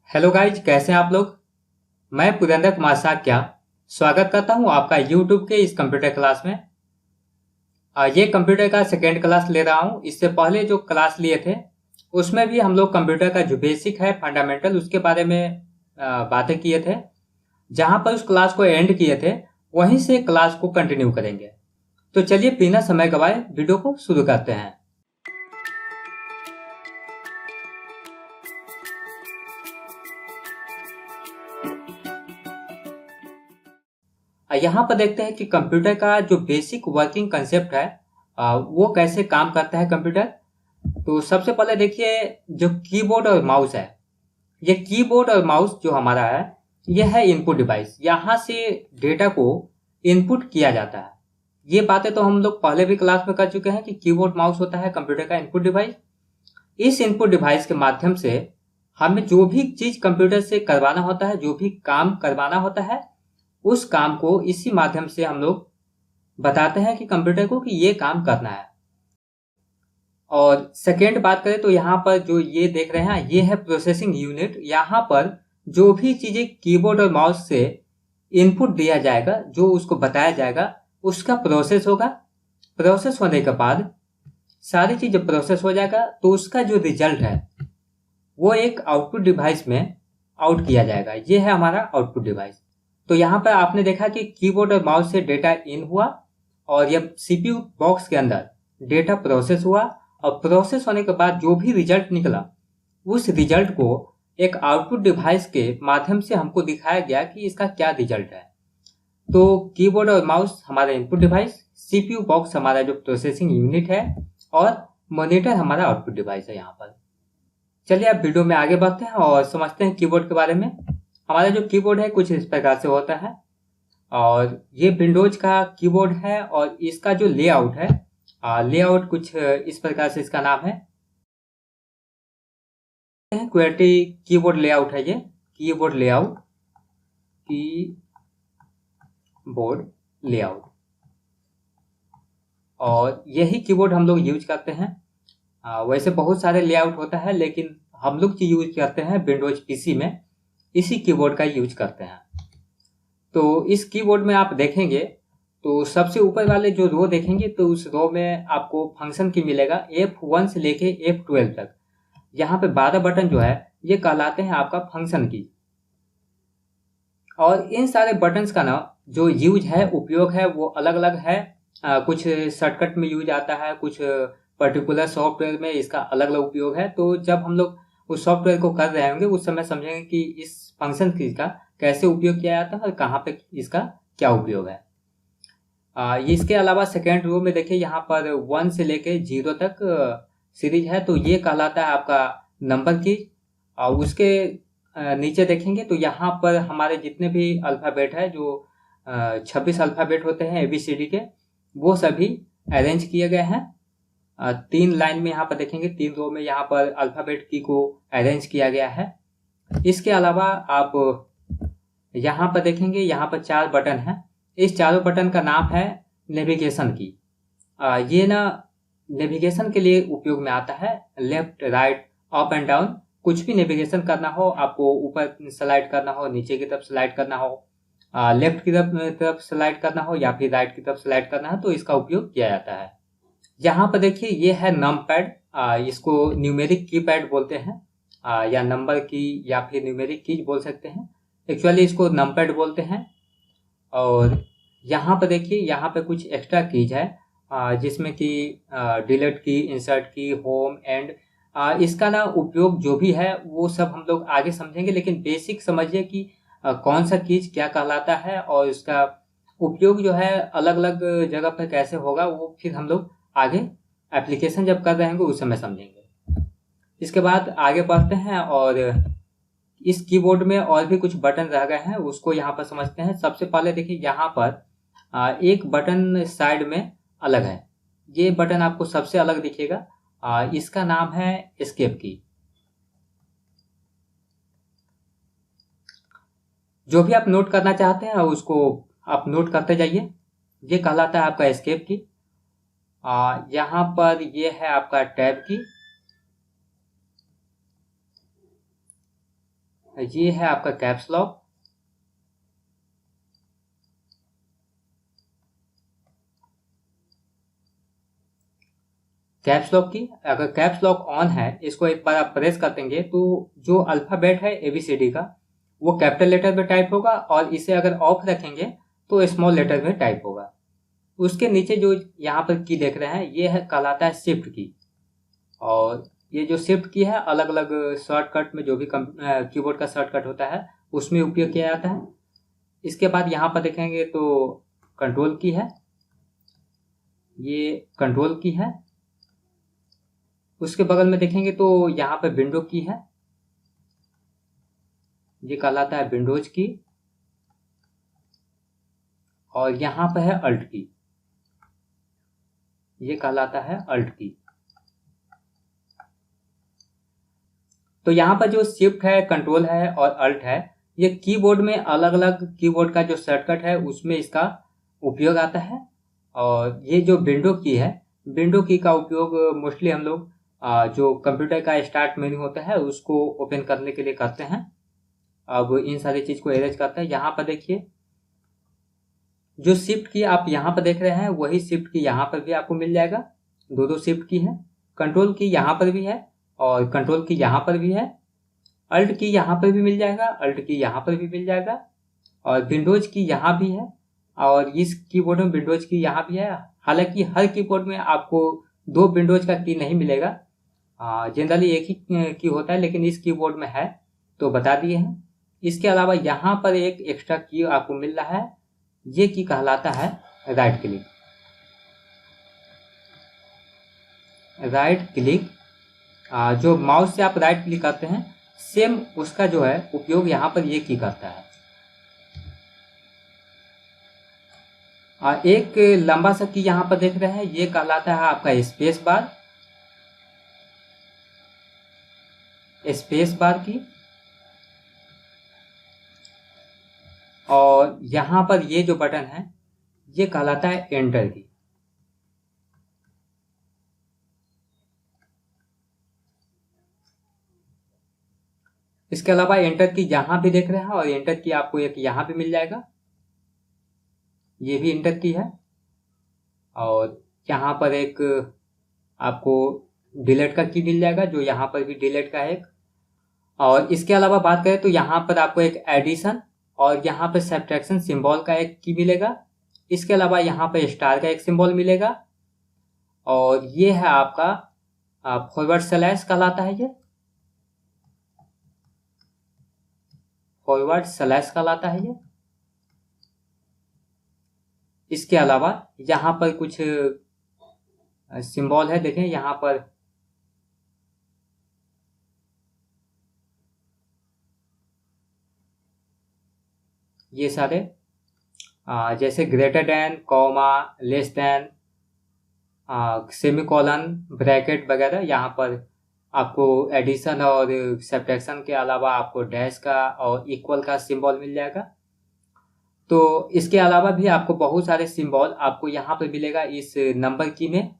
Hello guys, कैसे हैं आप लोग। मैं पुरेंद्र कुमार साक्या स्वागत करता हूं आपका यूट्यूब के इस कंप्यूटर क्लास में। ये कंप्यूटर का सेकेंड क्लास ले रहा हूं। इससे पहले जो क्लास लिए थे उसमें भी हम लोग कंप्यूटर का जो बेसिक है फंडामेंटल उसके बारे में बातें किए थे। जहां पर उस क्लास को एंड किए थे वहीं से क्लास को कंटिन्यू करेंगे। तो चलिए बिना समय गवाए वीडियो को शुरू करते हैं। यहाँ पर देखते हैं कि कंप्यूटर का जो बेसिक वर्किंग कंसेप्ट है वो कैसे काम करता है कंप्यूटर। तो सबसे पहले देखिए, जो कीबोर्ड और माउस है, ये कीबोर्ड और माउस जो हमारा है ये है इनपुट डिवाइस। यहाँ से डेटा को इनपुट किया जाता है। ये बातें तो हम लोग पहले भी क्लास में कर चुके हैं कि कीबोर्ड माउस होता है कंप्यूटर का इनपुट डिवाइस। इस इनपुट डिवाइस के माध्यम से हमें जो भी चीज कंप्यूटर से करवाना होता है, जो भी काम करवाना होता है, उस काम को इसी माध्यम से हम लोग बताते हैं कि कंप्यूटर को कि ये काम करना है। और सेकेंड बात करें तो यहाँ पर जो ये देख रहे हैं ये है प्रोसेसिंग यूनिट। यहाँ पर जो भी चीजें कीबोर्ड और माउस से इनपुट दिया जाएगा, जो उसको बताया जाएगा, उसका प्रोसेस होगा। प्रोसेस होने के बाद सारी चीजें प्रोसेस हो जाएगा तो उसका जो रिजल्ट है वो एक आउटपुट डिवाइस में आउट किया जाएगा। ये है हमारा आउटपुट डिवाइस। तो यहाँ पर आपने देखा कि कीबोर्ड और माउस से डेटा इन हुआ और जब सीपीयू बॉक्स के अंदर डेटा प्रोसेस हुआ और प्रोसेस होने के बाद जो भी रिजल्ट निकला उस रिजल्ट को एक आउटपुट डिवाइस के माध्यम से हमको दिखाया गया कि इसका क्या रिजल्ट है। तो कीबोर्ड और माउस हमारा इनपुट डिवाइस, सीपीयू बॉक्स हमारा जो प्रोसेसिंग यूनिट है और मॉनिटर हमारा आउटपुट डिवाइस है। यहाँ पर चलिए अब वीडियो में आगे बढ़ते हैं और समझते हैं कीबोर्ड के बारे में। हमारा जो कीबोर्ड है कुछ इस प्रकार से होता है और ये विंडोज का कीबोर्ड है और इसका जो लेआउट है, लेआउट कुछ इस प्रकार से इसका नाम है क्वेटी कीबोर्ड लेआउट है। ये कीबोर्ड लेआउट, कीबोर्ड लेआउट, और यही कीबोर्ड हम लोग यूज करते हैं। वैसे बहुत सारे लेआउट होता है लेकिन हम लोग जो यूज करते हैं विंडोज पीसी में इसी कीबोर्ड का यूज करते हैं। तो इस कीबोर्ड में आप देखेंगे तो सबसे ऊपर वाले जो रो देखेंगे तो उस रो में आपको फंक्शन की मिलेगा F1 से लेके F12 तक। यहाँ पे 12 बटन जो है ये कहलाते हैं आपका फंक्शन की। और इन सारे बटन्स का ना जो यूज है, उपयोग है, वो अलग अलग है। कुछ शॉर्टकट में यूज आता है, कुछ पर्टिकुलर सॉफ्टवेयर में इसका अलग अलग उपयोग है। तो जब हम लोग उस सॉफ्टवेयर को कर रहे होंगे उस समय समझेंगे कि इस फंक्शन की का कैसे उपयोग किया जाता है और कहाँ पे इसका क्या उपयोग है। इसके अलावा सेकेंड रो में देखिए यहाँ पर 1 से लेके 0 तक सीरीज है, तो ये कहलाता है आपका नंबर की। और उसके नीचे देखेंगे तो यहाँ पर हमारे जितने भी अल्फ़ाबेट है, जो 26 अल्फ़ाबेट होते हैं ABCD के, वो सभी अरेंज किए गए हैं। 3 लाइन में यहाँ पर देखेंगे, 3 रो में यहाँ पर अल्फ़ाबेट की को अरेंज किया गया है। इसके अलावा आप यहाँ पर देखेंगे, यहाँ पर 4 बटन हैं। इस चारों बटन का नाम है नेविगेशन की। ये ना नेविगेशन के लिए उपयोग में आता है। Left, right, up and down, कुछ भी नेविगेशन करना हो, आपको ऊपर स्लाइड करना हो, नीचे की तरफ स्लाइड करना हो, लेफ्ट की तरफ स्लाइड करना हो या फिर राइट की तरफ स्लाइड करना हो, तो इसका उपयोग किया जाता है। यहाँ पर देखिए ये है नम पैड। इसको न्यूमेरिक की पैड बोलते हैं, या नंबर की या फिर न्यूमेरिक की बोल सकते हैं। एक्चुअली इसको नम पैड बोलते हैं। और यहाँ पर देखिए यहाँ पे कुछ एक्स्ट्रा कीज है, जिसमें कि डिलीट की, इंसर्ट की, होम, एंड। इसका ना उपयोग जो भी है वो सब हम लोग आगे समझेंगे, लेकिन बेसिक समझिए कि कौन सा कीज क्या कहलाता है और इसका उपयोग जो है अलग अलग जगह पर कैसे होगा वो फिर हम लोग आगे एप्लीकेशन जब कर रहे होंगे उस समय समझेंगे। इसके बाद आगे बढ़ते हैं और इस कीबोर्ड में और भी कुछ बटन रह गए हैं, उसको यहाँ पर समझते हैं। सबसे पहले देखिए यहाँ पर एक बटन साइड में अलग है। ये बटन आपको सबसे अलग दिखेगा। इसका नाम है एस्केप की। जो भी आप नोट करना चाहते हैं उसको आप नोट करते जाइए। ये कहलाता है आपका एस्केप की। यहाँ पर ये है आपका टैब की। ये है आपका कैप्स लॉक। कैप्स लॉक की अगर कैप्स लॉक ऑन है, इसको एक बार आप प्रेस कर देंगे तो जो अल्फ़ाबेट है ABCD का वो कैपिटल लेटर में टाइप होगा, और इसे अगर ऑफ रखेंगे तो स्मॉल लेटर में टाइप होगा। उसके नीचे जो यहाँ पर की देख रहे हैं ये है कहलाता है शिफ्ट की, और ये जो शिफ्ट की है अलग अलग शॉर्टकट में जो भी कीबोर्ड का शॉर्टकट होता है उसमें उपयोग किया जाता है। इसके बाद यहाँ पर देखेंगे तो कंट्रोल की है, ये कंट्रोल की है। उसके बगल में देखेंगे तो यहाँ पर विंडो की है, ये कहलाता है विंडोज की, और यहाँ पर है अल्ट की, ये कहलाता है अल्ट की। तो यहाँ पर जो शिफ्ट है, कंट्रोल है और अल्ट है, ये कीबोर्ड में अलग अलग कीबोर्ड का जो शॉर्टकट है उसमें इसका उपयोग आता है। और ये जो विंडो की है, विंडो की का उपयोग मोस्टली हम लोग जो कंप्यूटर का स्टार्ट मेन्यू होता है उसको ओपन करने के लिए करते हैं। अब इन सारी चीज़ को अरेंज करते हैं। यहाँ पर देखिए जो शिफ्ट की आप यहाँ पर देख रहे हैं वही शिफ्ट की यहाँ पर भी आपको मिल जाएगा। दो शिफ्ट की है, कंट्रोल की यहाँ पर भी है और कंट्रोल की यहाँ पर भी है, अल्ट की यहाँ पर भी मिल जाएगा, अल्ट की यहाँ पर भी मिल जाएगा, और विंडोज की यहाँ भी है, और इस कीबोर्ड में विंडोज की यहाँ भी है। हालांकि हर कीबोर्ड में आपको दो विंडोज का की नहीं मिलेगा, जनरली एक ही की होता है, लेकिन इस कीबोर्ड में है तो बता दिए हैं। इसके अलावा यहाँ पर एक एक्स्ट्रा की आपको मिल रहा है, ये की कहलाता है राइट क्लिक। राइट क्लिक जो माउस से आप राइट क्लिक करते हैं सेम उसका जो है उपयोग यहाँ पर ये की करता है। एक लंबा सा की यहाँ पर देख रहे हैं, ये कहलाता है आपका स्पेस बार। स्पेस बार की, और यहाँ पर ये जो बटन है ये कहलाता है एंटर की। इसके अलावा एंटर की यहाँ भी देख रहे हैं, और एंटर की आपको एक यहाँ भी मिल जाएगा, ये भी एंटर की है। और यहाँ पर एक आपको डिलीट का की मिल जाएगा, जो यहाँ पर भी डिलीट का है एक। और इसके अलावा बात करें तो यहाँ पर आपको एक एडिशन और यहाँ पर सब्ट्रैक्शन सिंबल का एक की मिलेगा। इसके अलावा यहाँ पर स्टार का एक सिंबल मिलेगा, और ये है आपका फॉरवर्ड स्लैश कहलाता है, ये फॉरवर्ड स्लैश कहलाता है ये। इसके अलावा यहाँ पर कुछ सिंबल है, देखें यहाँ पर ये सारे जैसे greater than, comma, less than, semicolon, bracket वगैरह। यहाँ पर आपको एडिशन और सब्ट्रैक्शन के अलावा आपको डैश का और इक्वल का सिंबल मिल जाएगा। तो इसके अलावा भी आपको बहुत सारे सिंबल आपको यहाँ पर मिलेगा इस नंबर की में,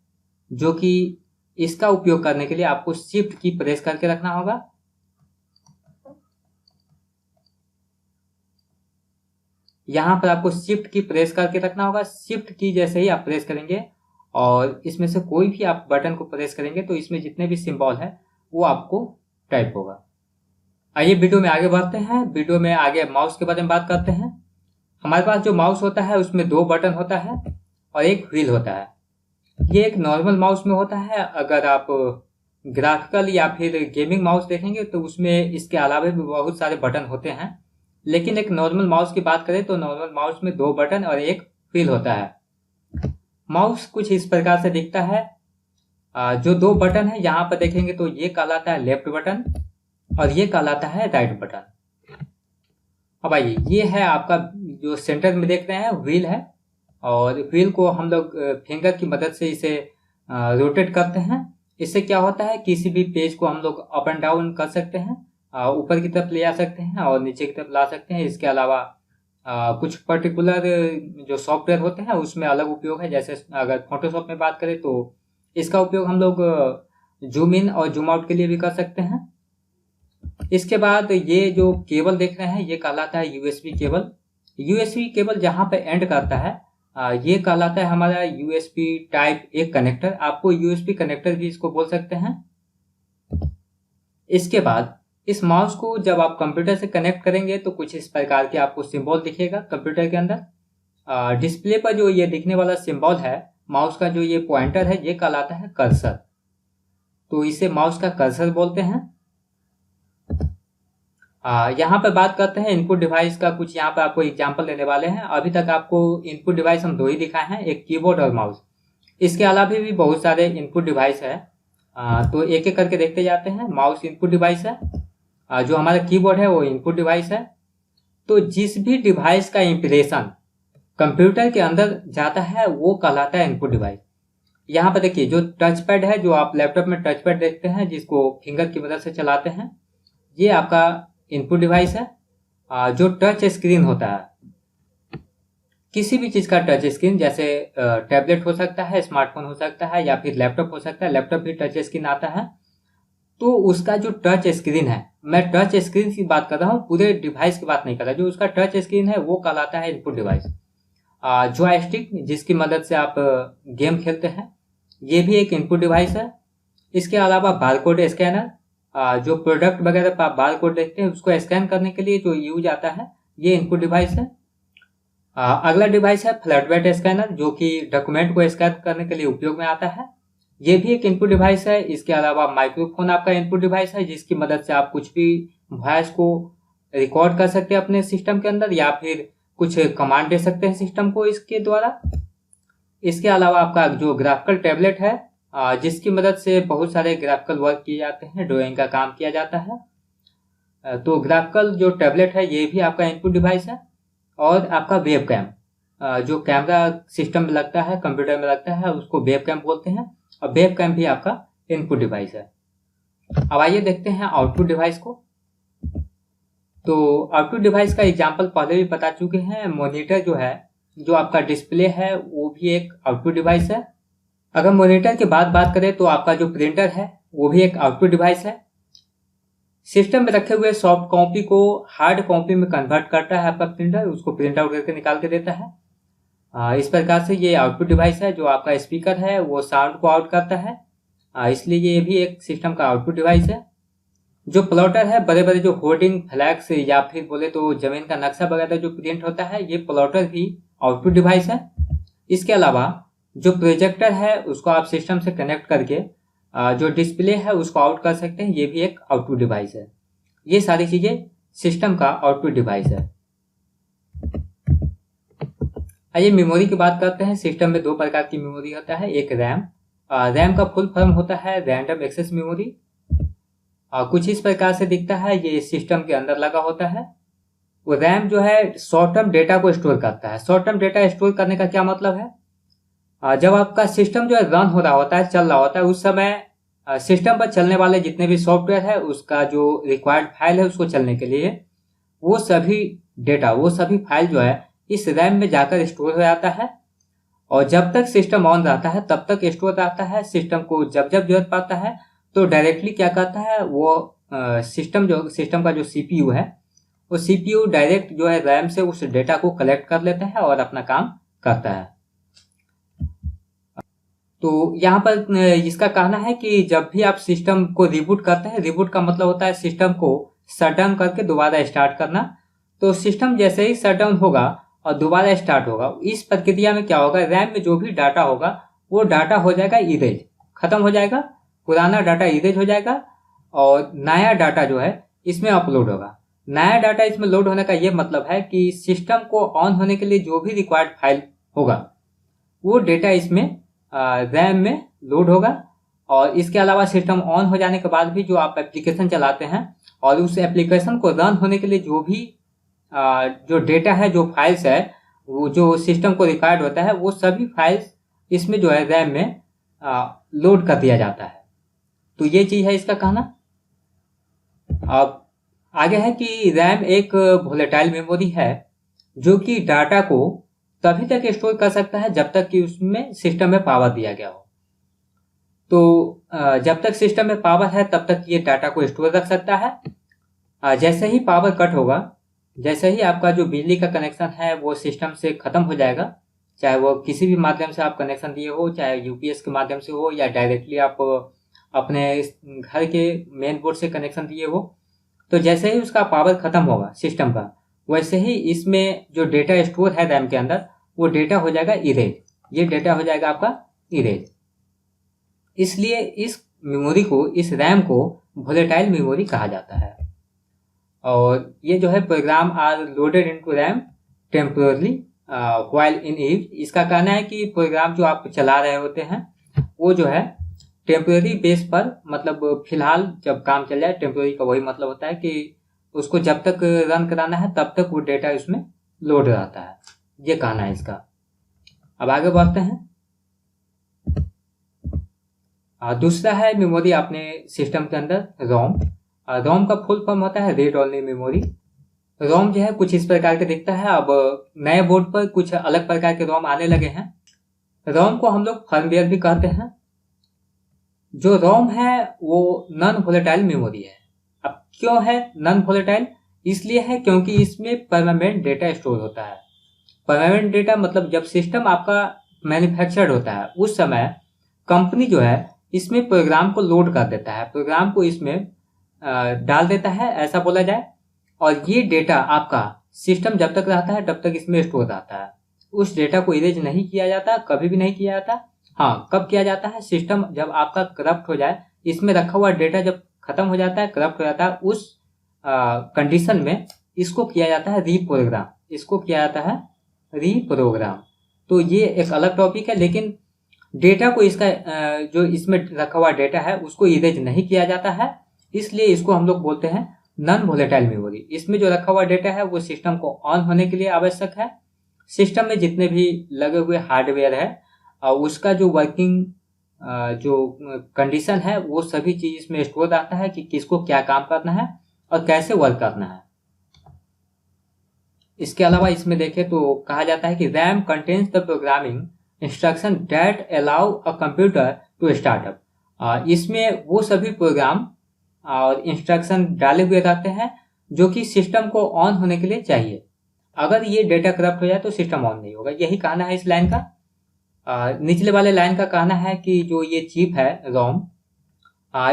जो कि इसका उपयोग करने के लिए आपको शिफ्ट की प्रेस करके रखना होगा। यहाँ पर आपको शिफ्ट की प्रेस करके रखना होगा। शिफ्ट की जैसे ही आप प्रेस करेंगे और इसमें से कोई भी आप बटन को प्रेस करेंगे तो इसमें जितने भी सिंबल है वो आपको टाइप होगा। आइए वीडियो में आगे बढ़ते हैं। वीडियो में आगे माउस के बारे में बात करते हैं। हमारे पास जो माउस होता है उसमें दो बटन होता है और एक व्हील होता है। ये एक नॉर्मल माउस में होता है। अगर आप ग्राफिकल या फिर गेमिंग माउस देखेंगे तो उसमें इसके अलावा भी बहुत सारे बटन होते हैं, लेकिन एक नॉर्मल माउस की बात करें तो नॉर्मल माउस में दो बटन और एक व्हील होता है। माउस कुछ इस प्रकार से दिखता है। जो दो बटन है यहाँ पर देखेंगे तो ये कहलाता है लेफ्ट बटन और ये कहलाता है राइट बटन। अब आइए, ये है आपका जो सेंटर में देख रहे हैं व्हील है, और व्हील को हम लोग फिंगर की मदद से इसे रोटेट करते हैं। इससे क्या होता है, किसी भी पेज को हम लोग अप एंड डाउन कर सकते हैं, ऊपर की तरफ ले जा सकते हैं और नीचे की तरफ ला सकते हैं। इसके अलावा कुछ पर्टिकुलर जो सॉफ्टवेयर होते हैं उसमें अलग उपयोग है। जैसे अगर फोटोशॉप में बात करें तो इसका उपयोग हम लोग जूम इन और जूम आउट के लिए भी कर सकते हैं। इसके बाद ये जो केबल देख रहे हैं ये कहलाता है यूएसबी केबल। यूएसबी केबल जहाँ पे एंड करता है ये कहलाता है हमारा यूएसबी टाइप ए कनेक्टर। आपको यूएसबी कनेक्टर भी इसको बोल सकते हैं। इसके बाद इस माउस को जब आप कंप्यूटर से कनेक्ट करेंगे तो कुछ इस प्रकार के आपको सिंबल दिखेगा कंप्यूटर के अंदर। डिस्प्ले पर जो ये दिखने वाला सिंबल है माउस का, जो ये पॉइंटर है, ये कहलाता है कर्सर। तो इसे माउस का कर्सर बोलते हैं। यहाँ पर बात करते हैं इनपुट डिवाइस का। कुछ यहाँ पर आपको एग्जांपल देने वाले हैं। अभी तक आपको इनपुट डिवाइस हम 2 ही दिखाए हैं, एक कीबोर्ड और माउस। इसके अलावा भी बहुत सारे इनपुट डिवाइस है। तो एक एक करके देखते जाते हैं। माउस इनपुट डिवाइस है, जो हमारा कीबोर्ड है वो इनपुट डिवाइस है। तो जिस भी डिवाइस का इंप्रेशन कंप्यूटर के अंदर जाता है वो कहलाता है इनपुट डिवाइस। यहाँ पर देखिए जो टच पैड है, जो आप लैपटॉप में टच पैड देखते हैं जिसको फिंगर की मदद से चलाते हैं, ये आपका इनपुट डिवाइस है। जो टच स्क्रीन होता है, किसी भी चीज का टच स्क्रीन, जैसे टैबलेट हो सकता है, स्मार्टफोन हो सकता है, या फिर लैपटॉप हो सकता है। लैपटॉप भी टच स्क्रीन आता है। तो उसका जो टच स्क्रीन है, मैं टच स्क्रीन की बात कर रहा हूँ, पूरे डिवाइस की बात नहीं कर रहा। जो उसका टच स्क्रीन है वो कहलाता है इनपुट डिवाइस। जॉयस्टिक, जिसकी मदद से आप गेम खेलते हैं, ये भी एक इनपुट डिवाइस है। इसके अलावा बारकोड स्कैनर, जो प्रोडक्ट वगैरह पर आप बारकोड देखते हैं उसको स्कैन करने के लिए जो यूज आता है, ये इनपुट डिवाइस है। अगला डिवाइस है फ्लैटबेड स्कैनर, जो कि डॉक्यूमेंट को स्कैन करने के लिए उपयोग में आता है। ये भी एक इनपुट डिवाइस है। इसके अलावा माइक्रोफोन आपका इनपुट डिवाइस है, जिसकी मदद से आप कुछ भी वॉइस को रिकॉर्ड कर सकते हैं अपने सिस्टम के अंदर, या फिर कुछ कमांड दे सकते हैं सिस्टम को इसके द्वारा। इसके अलावा आपका जो ग्राफिकल टैबलेट है, जिसकी मदद से बहुत सारे ग्राफिकल वर्क किए जाते हैं, ड्राइंग का काम किया जाता है। तो ग्राफिकल जो टैबलेट है ये भी आपका इनपुट डिवाइस है। और आपका वेब कैम, जो कैमरा सिस्टम में लगता है, कंप्यूटर में लगता है, उसको वेब कैम बोलते हैं। और वेब कैम भी आपका इनपुट डिवाइस है। अब आइए देखते हैं आउटपुट डिवाइस को। तो आउटपुट डिवाइस का एग्जांपल पहले भी बता चुके हैं। मॉनिटर जो है, जो आपका डिस्प्ले है, वो भी एक आउटपुट डिवाइस है। अगर मॉनिटर के बाद बात करें तो आपका जो प्रिंटर है वो भी एक आउटपुट डिवाइस है। सिस्टम में रखे हुए सॉफ्ट कॉपी को हार्ड कॉपी में कन्वर्ट करता है आपका प्रिंटर, उसको प्रिंट आउट करके निकाल के देता है। इस प्रकार से ये आउटपुट डिवाइस है। जो आपका स्पीकर है वो साउंड को आउट करता है, इसलिए ये भी एक सिस्टम का आउटपुट डिवाइस है। जो प्लॉटर है, बड़े बड़े जो होर्डिंग, फ्लैक्स, या फिर बोले तो जमीन का नक्शा वगैरह जो प्रिंट होता है, ये प्लॉटर भी आउटपुट डिवाइस है। इसके अलावा जो प्रोजेक्टर है उसको आप सिस्टम से कनेक्ट करके जो डिस्प्ले है उसको आउट कर सकते हैं, ये भी एक आउटपुट डिवाइस है। ये सारी चीजें सिस्टम का आउटपुट डिवाइस है। आइए मेमोरी की बात करते हैं। सिस्टम में 2 प्रकार की मेमोरी होता है। एक रैम, रैम का फुल फॉर्म होता है रैंडम एक्सेस मेमोरी। कुछ इस प्रकार से दिखता है, ये सिस्टम के अंदर लगा होता है। वो रैम जो है शॉर्ट टर्म डेटा को स्टोर करता है। शॉर्ट टर्म डेटा स्टोर करने का क्या मतलब है, जब आपका सिस्टम जो है रन हो रहा होता है, चल रहा होता है, उस समय सिस्टम पर चलने वाले जितने भी सॉफ्टवेयर है, उसका जो रिक्वायर्ड फाइल है उसको चलने के लिए, वो सभी डेटा, वो सभी फाइल जो है इस रैम में जाकर स्टोर हो जाता है। और जब तक सिस्टम ऑन रहता है तब तक स्टोर रहता है। सिस्टम को जब जब जरूरत पड़ता है तो डायरेक्टली क्या करता है, वो सिस्टम का जो सीपीयू है, वो सीपीयू डायरेक्ट जो है रैम से उस डेटा को कलेक्ट कर लेता है और अपना काम करता है। तो यहाँ पर इसका कहना है कि जब भी आप सिस्टम को रिबूट करते हैं, रिबूट का मतलब होता है सिस्टम को शट डाउन करके दोबारा स्टार्ट करना। तो सिस्टम जैसे ही शट डाउन होगा और दोबारा स्टार्ट होगा, इस प्रक्रिया में क्या होगा, रैम में जो भी डाटा होगा वो डाटा हो जाएगा इरेज, खत्म हो जाएगा, पुराना डाटा इरेज हो जाएगा और नया डाटा जो है इसमें अपलोड होगा। नया डाटा इसमें लोड होने का ये मतलब है कि सिस्टम को ऑन होने के लिए जो भी रिक्वायर्ड फाइल होगा वो डेटा इसमें रैम में लोड होगा। और इसके अलावा सिस्टम ऑन हो जाने के बाद भी जो आप एप्लीकेशन चलाते हैं और उस एप्लीकेशन को रन होने के लिए जो भी जो डेटा है, जो फाइल्स है, वो जो सिस्टम को रिक्वायर्ड होता है, वो सभी फाइल्स इसमें जो है रैम में लोड कर दिया जाता है। तो ये चीज है इसका कहना। अब आगे है कि रैम एक वोलेटाइल मेमोरी है जो कि डाटा को तभी तक स्टोर कर सकता है जब तक कि उसमें सिस्टम में पावर दिया गया हो। तो जब तक सिस्टम में पावर है तब तक ये डाटा को स्टोर रख सकता है। जैसे ही पावर कट होगा, जैसे ही आपका जो बिजली का कनेक्शन है वो सिस्टम से ख़त्म हो जाएगा, चाहे वो किसी भी माध्यम से आप कनेक्शन दिए हो, चाहे यूपीएस के माध्यम से हो या डायरेक्टली आप अपने घर के मेन बोर्ड से कनेक्शन दिए हो, तो जैसे ही उसका पावर ख़त्म होगा सिस्टम का, वैसे ही इसमें जो डेटा स्टोर है रैम के अंदर, वो डेटा हो जाएगा इरेज। ये डेटा हो जाएगा आपका इरेज। इसलिए इस मेमोरी को, इस रैम को वोलेटाइल मेमोरी कहा जाता है। और ये जो है program are loaded into RAM temporarily while in use. इसका कहना है कि प्रोग्राम जो आप चला रहे होते हैं वो जो है टेम्पोररी बेस पर, मतलब फिलहाल जब काम चल जाए, टेम्पोररी का वही मतलब होता है कि उसको जब तक रन कराना है तब तक वो डेटा उसमें लोड रहता है। ये कहना है इसका। अब आगे बढ़ते हैं। दूसरा है मेमोरी अपने सिस्टम के अंदर रोम। रोम का फुल फॉर्म होता है रीड ओनली मेमोरी। रोम जो है कुछ इस प्रकार के दिखता है। अब नए बोर्ड पर कुछ अलग प्रकार के रोम आने लगे हैं। रोम को हम लोग फर्मवेयर भी कहते हैं। जो रोम है वो नॉन वोलेटाइल मेमोरी है। अब क्यों है नॉन वोलेटाइल? इसलिए है क्योंकि इसमें परमानेंट डेटा स्टोर होता है। परमानेंट डेटा मतलब जब सिस्टम आपका मैन्युफैक्चर्ड होता है उस समय कंपनी जो है इसमें प्रोग्राम को लोड कर देता है, प्रोग्राम को इसमें डाल देता है, ऐसा बोला जाए। और ये डेटा आपका सिस्टम जब तक रहता है तब तक इसमें स्टोर रहता है। उस डेटा को इरेज नहीं किया जाता, कभी भी नहीं किया जाता। हाँ, कब किया जाता है? सिस्टम जब आपका करप्ट हो जाए, इसमें रखा हुआ डेटा जब खत्म हो जाता है, करप्ट हो जाता है, उस कंडीशन में इसको किया जाता है रीप्रोग्राम। इसको किया जाता है रीप्रोग्राम। तो ये एक अलग टॉपिक है, लेकिन डेटा को इसका जो इसमें रखा हुआ डेटा है उसको इरेज नहीं किया जाता है, इसलिए इसको हम लोग बोलते हैं नॉन वोलेटाइल मेमोरी। इसमें जो रखा हुआ डेटा है वो सिस्टम को ऑन होने के लिए आवश्यक है। सिस्टम में जितने भी लगे हुए हार्डवेयर है और उसका जो वर्किंग जो कंडीशन है वो सभी चीज इसमें स्टोर रहता है कि किसको क्या काम करना है और कैसे वर्क करना है। इसके अलावा इसमें देखें तो कहा जाता है कि RAM contains the programming instruction that allow a computer to start up. इसमें वो सभी प्रोग्राम और इंस्ट्रक्शन डाले हुए रहते हैं जो कि सिस्टम को ऑन होने के लिए चाहिए। अगर ये डेटा करप्ट हो जाए तो सिस्टम ऑन नहीं होगा। यही कहना है इस लाइन का। निचले वाले लाइन का कहना है कि जो ये चिप है रोम,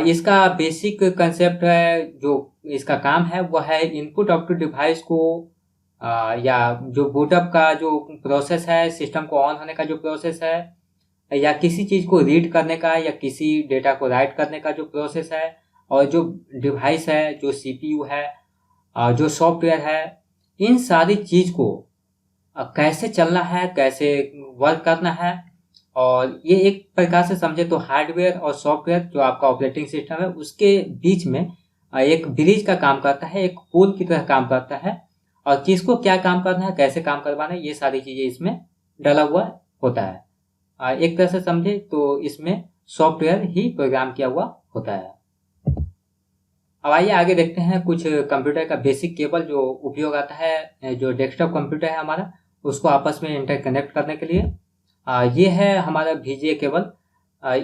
इसका बेसिक कंसेप्ट है, जो इसका काम है वो है इनपुट आउटपुट डिवाइस को या जो बूटअप का जो प्रोसेस है, सिस्टम को ऑन होने का जो प्रोसेस है, या किसी चीज़ को रीड करने का या किसी डेटा को राइट करने का जो प्रोसेस है, और जो डिवाइस है, जो सीपीयू है, जो सॉफ्टवेयर है, इन सारी चीज़ को कैसे चलना है, कैसे वर्क करना है। और ये एक प्रकार से समझे तो हार्डवेयर और सॉफ्टवेयर जो आपका ऑपरेटिंग सिस्टम है उसके बीच में एक ब्रिज का काम करता है, एक पुल की तरह काम करता है। और किसको क्या काम करना है, कैसे काम करवाना है, ये सारी चीज़ें इसमें डला हुआ होता है। एक तरह से समझे तो इसमें सॉफ्टवेयर ही प्रोग्राम किया हुआ होता है। अब आइए आगे देखते हैं कुछ कंप्यूटर का बेसिक केबल जो उपयोग आता है। जो डेस्कटॉप कंप्यूटर है हमारा, उसको आपस में इंटरकनेक्ट करने के लिए ये है हमारा VGA केबल।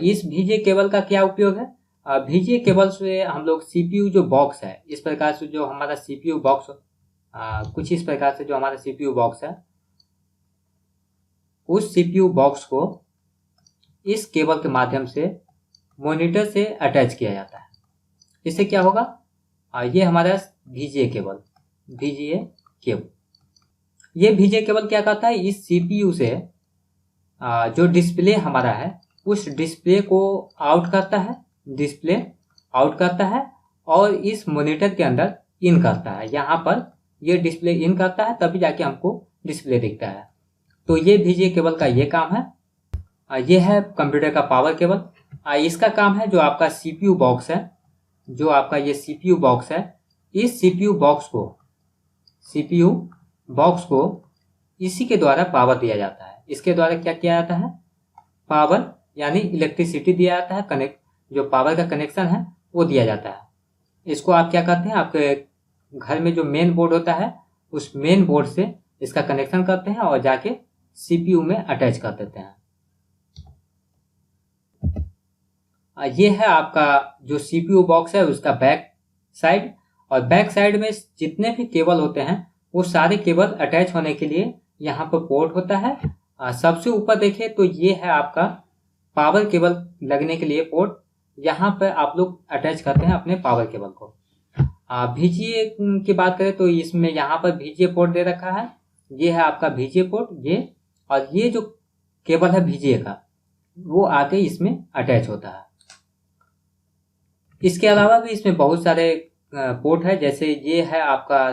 इस VGA केबल का क्या उपयोग है? VGA केबल से हम लोग CPU जो बॉक्स है, इस प्रकार से जो हमारा CPU बॉक्स कुछ इस प्रकार से जो हमारा CPU बॉक्स है, उस CPU बॉक्स को इस केबल के माध्यम से मॉनिटर से अटैच किया जाता है। इससे क्या होगा? ये हमारा VGA केबल, ये VGA केबल क्या करता है? इस CPU से जो डिस्प्ले हमारा है उस डिस्प्ले को आउट करता है और इस मॉनिटर के अंदर इन करता है। यहाँ पर ये डिस्प्ले इन करता है तभी जाके हमको डिस्प्ले दिखता है। तो ये VGA केबल का ये काम है। ये है कंप्यूटर का पावर केबल। इसका काम है जो आपका CPU बॉक्स है, जो आपका ये CPU बॉक्स है, इस CPU बॉक्स को इसी के द्वारा पावर दिया जाता है। इसके द्वारा क्या किया जाता है? पावर यानी इलेक्ट्रिसिटी दिया जाता है, कनेक्ट जो पावर का कनेक्शन है वो दिया जाता है। इसको आप क्या करते हैं, आपके घर में जो मेन बोर्ड होता है उस मेन बोर्ड से इसका कनेक्शन करते हैं और जाके CPU में अटैच कर देते हैं। ये है आपका जो CPU बॉक्स है उसका बैक साइड, और बैक साइड में जितने भी केबल होते हैं वो सारे केबल अटैच होने के लिए यहाँ पर पोर्ट होता है। सबसे ऊपर देखें तो ये है आपका पावर केबल लगने के लिए पोर्ट, यहाँ पर आप लोग अटैच करते हैं अपने पावर केबल को। VGA की बात करें तो इसमें यहाँ पर VGA पोर्ट दे रखा है, ये है आपका VGA पोर्ट ये, और ये जो केबल है VGA का वो आके इसमें अटैच होता है। इसके अलावा भी इसमें बहुत सारे पोर्ट है, जैसे ये है आपका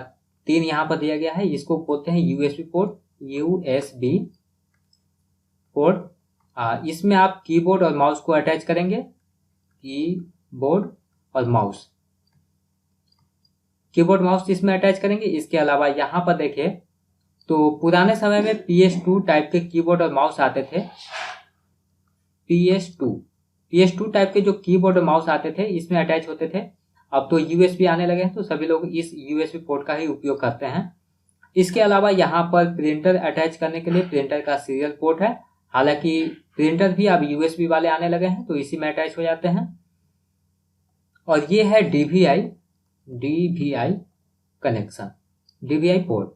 3 यहाँ पर दिया गया है, इसको बोलते हैं USB पोर्ट, USB पोर्ट। इसमें आप कीबोर्ड और माउस को अटैच करेंगे, कीबोर्ड और माउस, कीबोर्ड माउस इसमें अटैच करेंगे। इसके अलावा यहाँ पर देखिए तो पुराने समय में PS2 टाइप के कीबोर्ड और माउस आते थे, PS2 टाइप के जो कीबोर्ड और माउस आते थे इसमें अटैच होते थे। अब तो USB आने लगे हैं तो सभी लोग इस USB पोर्ट का ही उपयोग करते हैं। इसके अलावा यहाँ पर प्रिंटर अटैच करने के लिए प्रिंटर का सीरियल पोर्ट है, हालांकि प्रिंटर भी अब USB वाले आने लगे हैं तो इसी में अटैच हो जाते हैं। और ये है DVI connection, DVI port.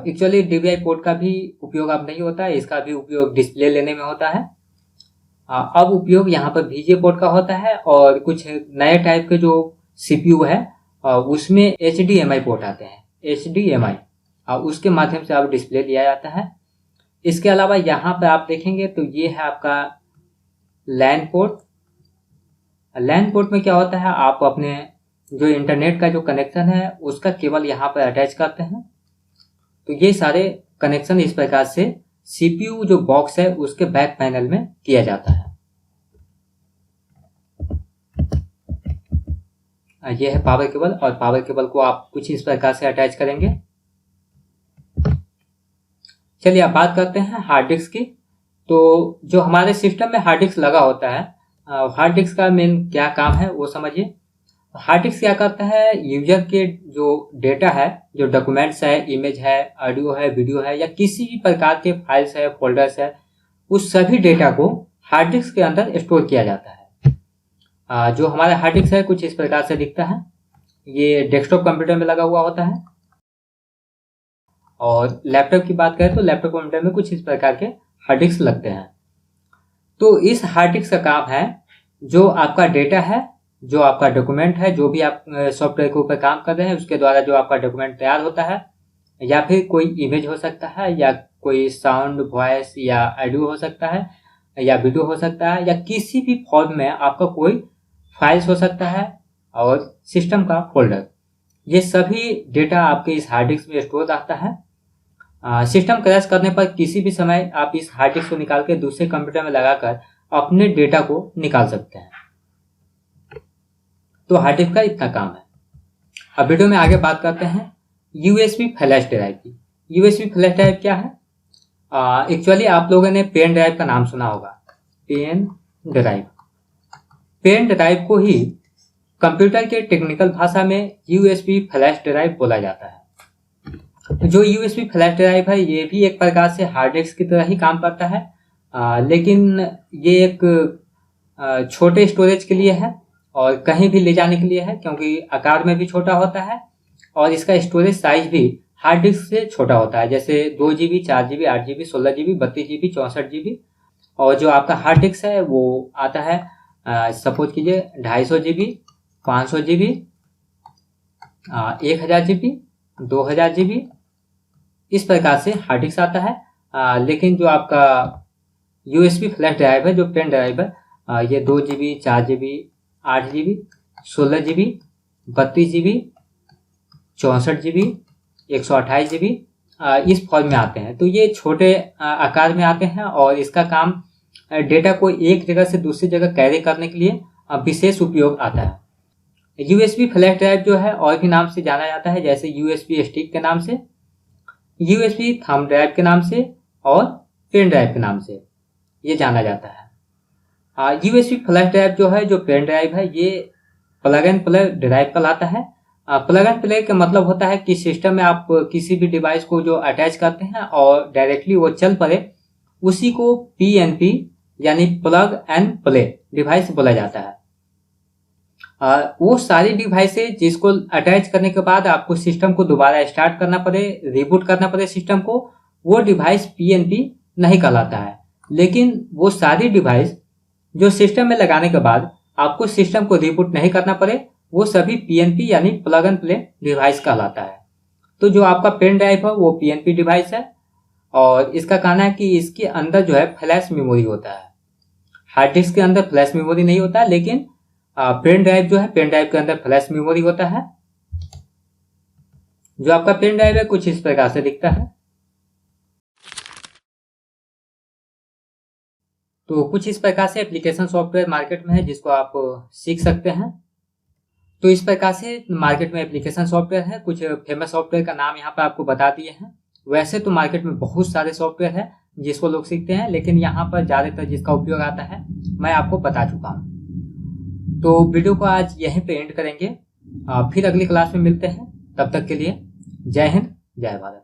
Actually DVI port का भी उपयोग अब नहीं होता है, इसका भी उपयोग डिस्प्ले लेने में होता है। अब उपयोग यहाँ पर VGA पोर्ट का होता है, और कुछ नए टाइप के जो CPU है उसमें HDMI पोर्ट आते हैं, HDMI, उसके माध्यम से अब डिस्प्ले लिया जाता है। इसके अलावा यहाँ पर आप देखेंगे तो ये है आपका LAN पोर्ट। LAN पोर्ट में क्या होता है, आप अपने जो इंटरनेट का जो कनेक्शन है उसका केबल यहाँ पर अटैच करते हैं। तो ये सारे कनेक्शन इस प्रकार से CPU जो बॉक्स है उसके बैक पैनल में किया जाता है। ये है पावर केबल, और पावर केबल को आप कुछ इस प्रकार से अटैच करेंगे। चलिए अब बात करते हैं हार्ड डिस्क की। तो जो हमारे सिस्टम में हार्ड डिस्क लगा होता है, हार्ड डिस्क का मेन क्या काम है वो समझिए। हार्ड डिस्क क्या करता है, यूजर के जो डेटा है, जो डॉक्यूमेंट्स है, इमेज है, ऑडियो है, वीडियो है, या किसी भी प्रकार के फाइल्स है, फोल्डर्स है, उस सभी डेटा को हार्ड डिस्क के अंदर स्टोर किया जाता है। जो हमारा हार्ड डिस्क है कुछ इस प्रकार से दिखता है, ये डेस्कटॉप कंप्यूटर में लगा हुआ होता है। और लैपटॉप की बात करें तो लैपटॉप कंप्यूटर में कुछ इस प्रकार के हार्ड डिस्क लगते हैं। तो इस हार्ड डिस्क का काम है, जो आपका डेटा है, जो आपका डॉक्यूमेंट है, जो भी आप सॉफ्टवेयर के ऊपर काम कर रहे हैं उसके द्वारा जो आपका डॉक्यूमेंट तैयार होता है, या फिर कोई इमेज हो सकता है, या कोई साउंड, वॉइस या ऑडियो हो सकता है, या वीडियो हो सकता है, या किसी भी फॉर्म में आपका कोई फाइल्स हो सकता है, और सिस्टम का फोल्डर, ये सभी डेटा आपके इस हार्ड डिस्क में स्टोर रहता है। सिस्टम क्रैश करने पर किसी भी समय आप इस हार्ड डिस्क को निकाल के दूसरे कंप्यूटर में लगाकर अपने डेटा को निकाल सकते हैं। तो हार्ड डिस्क का इतना काम है। अब वीडियो में आगे बात करते हैं USB फ्लैश ड्राइव की। USB फ्लैश ड्राइव क्या है? एक्चुअली आप लोगों ने पेन ड्राइव का नाम सुना होगा, पेन ड्राइव। पेन ड्राइव को ही कंप्यूटर के टेक्निकल भाषा में USB फ्लैश ड्राइव बोला जाता है। जो USB फ्लैश ड्राइव है ये भी एक प्रकार से हार्ड डिस्क की तरह ही काम करता है, लेकिन ये एक छोटे स्टोरेज के लिए है और कहीं भी ले जाने के लिए है, क्योंकि आकार में भी छोटा होता है और इसका स्टोरेज साइज भी हार्ड डिस्क से छोटा होता है। जैसे 2 GB, 4 GB, 8 GB, 16 GB, 32 GB, 64 GB। और जो आपका हार्ड डिस्क है वो आता है सपोज कीजिए 250 GB, 500 GB, 1000 GB, 2000 GB, इस प्रकार से हार्ड डिस्क आता है। लेकिन जो आपका USB फ्लैश ड्राइव है, जो पेन ड्राइव है, ये 2 GB, 4 GB, 8 GB, 16 GB, 32 GB, 64 GB, 128 GB इस फॉर्म में आते हैं। तो ये छोटे आकार में आते हैं और इसका काम डेटा को एक जगह से दूसरी जगह कैरी करने के लिए विशेष उपयोग आता है। USB फ्लैश ड्राइव जो है और भी नाम से जाना जाता है, जैसे USB स्टिक के नाम से, USB थंब ड्राइव के नाम से और पेन ड्राइव के नाम से ये जाना जाता है। USB फ्लैश ड्राइव जो है, जो पेन ड्राइव है, ये प्लग एंड प्ले ड्राइव कहलाता है। प्लग एंड प्ले का मतलब होता है कि सिस्टम में आप किसी भी डिवाइस को जो अटैच करते हैं और डायरेक्टली वो चल पड़े, उसी को PNP यानी प्लग एंड प्ले डिवाइस बोला जाता है। वो सारी डिवाइसेज जिसको अटैच करने के बाद आपको सिस्टम को दोबारा स्टार्ट करना पड़े, रिबूट करना पड़े सिस्टम को, वो डिवाइस पीएनपी नहीं कहलाता है। लेकिन वो सारी डिवाइस जो सिस्टम में लगाने के बाद आपको सिस्टम को रिबूट नहीं करना पड़े, वो सभी पीएनपी यानी प्लग एंड प्ले डिवाइस कहलाता है। तो जो आपका पेन ड्राइव है वो पीएनपी डिवाइस है, और इसका कहना है कि इसके अंदर जो है फ्लैश मेमोरी होता है। हार्ड डिस्क के अंदर फ्लैश मेमोरी नहीं होता, लेकिन पेन ड्राइव जो है, पेन ड्राइव के अंदर फ्लैश मेमोरी होता है। जो आपका पेन ड्राइव है कुछ इस प्रकार से दिखता है। तो कुछ इस प्रकार से एप्लीकेशन सॉफ्टवेयर मार्केट में है जिसको आप सीख सकते हैं। तो इस प्रकार से मार्केट में एप्लीकेशन सॉफ्टवेयर है। कुछ फेमस सॉफ्टवेयर का नाम यहाँ पर आपको बता दिए हैं। वैसे तो मार्केट में बहुत सारे सॉफ्टवेयर है जिसको लोग सीखते हैं, लेकिन यहाँ पर ज़्यादातर जिसका उपयोग आता है मैं आपको बता चुका हूँ। तो वीडियो को आज यहीं पे एंड करेंगे। फिर अगली क्लास में मिलते हैं। तब तक के लिए जय हिंद, जय भारत।